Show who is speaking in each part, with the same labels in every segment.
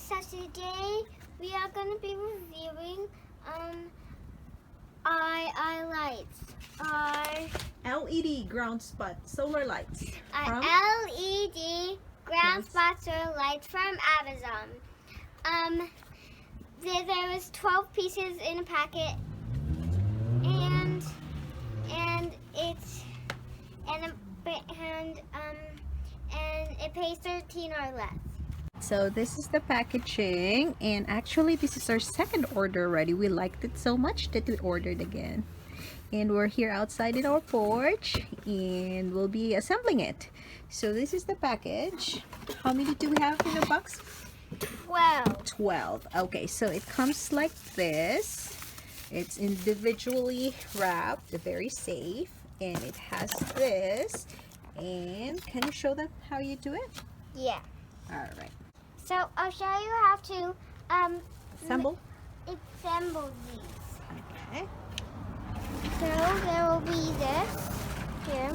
Speaker 1: So today we are going to be reviewing our lights. Our
Speaker 2: LED ground spot solar lights.
Speaker 1: LED ground spot solar lights from Amazon. There was 12 pieces in a packet, and it pays $13 or less.
Speaker 2: So this is the packaging, and actually this is our second order already. We liked it so much that we ordered again, and we're here outside in our porch and we'll be assembling it. So this is the package. How many do we have in the box? 12. Okay, so it comes like this. It's individually wrapped, very safe, and it has this. And can you show them how you do it?
Speaker 1: Yeah.
Speaker 2: All right.
Speaker 1: So I'll show you how to assemble these.
Speaker 2: Okay.
Speaker 1: So there will be this here.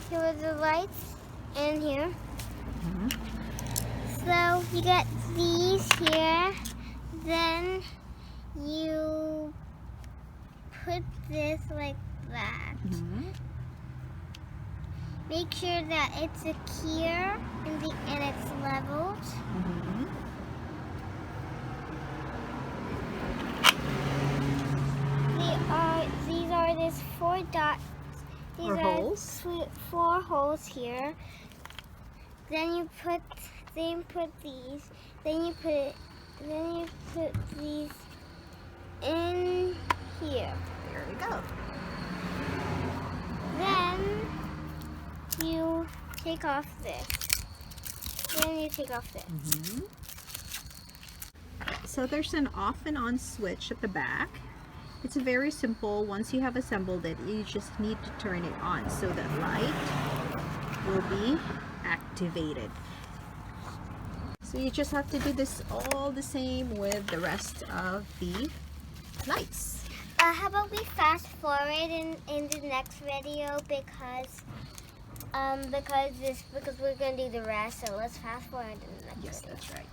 Speaker 1: Here are the lights in here. So you get these here. Then you put this like that. Make sure that it's secure and it's leveled. These are these 4 dots. These
Speaker 2: holes.
Speaker 1: 4 holes here. Then you put these. Then you put these in here.
Speaker 2: There we go.
Speaker 1: Then you take off this. Then you take off this.
Speaker 2: So there's an off and on switch at the back. It's very simple. Once you have assembled it, you just need to turn it on so that light will be activated. So you just have to do this all the same with the rest of the lights.
Speaker 1: How about we fast forward in the next video because we're gonna do the rest. So let's fast forward in the next
Speaker 2: Yes,
Speaker 1: video.
Speaker 2: that's right.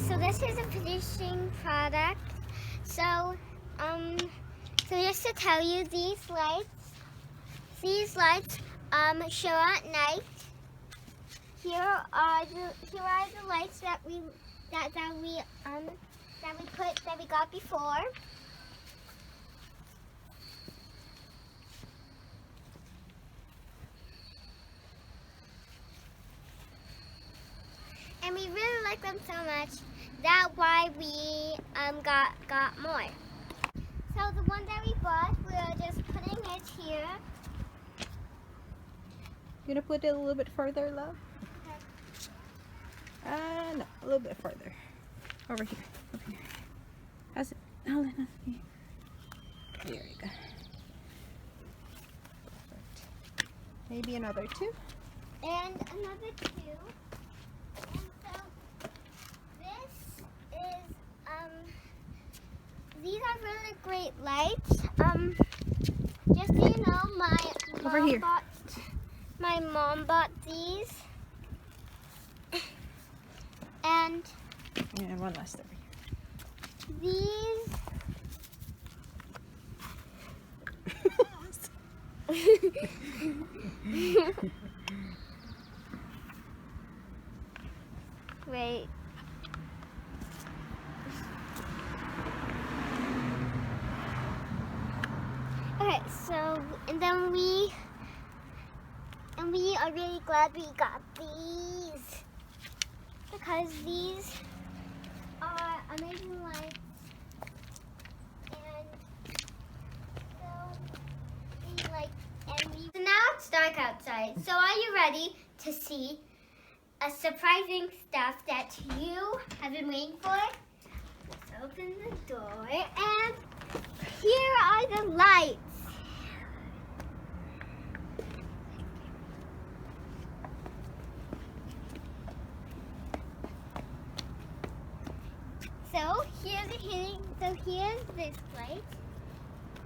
Speaker 1: So this is a finishing product. So just to tell you, these lights show at night. Here are the lights that we got before. And we really like them so much. That's why we got more. So the one that we bought, we're just putting it here.
Speaker 2: You gonna put it a little bit further, love?
Speaker 1: Okay.
Speaker 2: No, a little bit further. Over here. Over here. How's it? Hold on. There you go. Perfect. Maybe another 2.
Speaker 1: And another 2. These are really great lights. Just so you know, my mom bought these. And
Speaker 2: one last over here.
Speaker 1: These wait. Okay, so and we are really glad we got these because these are amazing lights, so now it's dark outside. So are you ready to see a surprising stuff that you have been waiting for? Let's open the door and Here are the lights. So here's this light.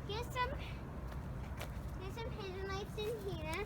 Speaker 1: Here's some hidden lights in here.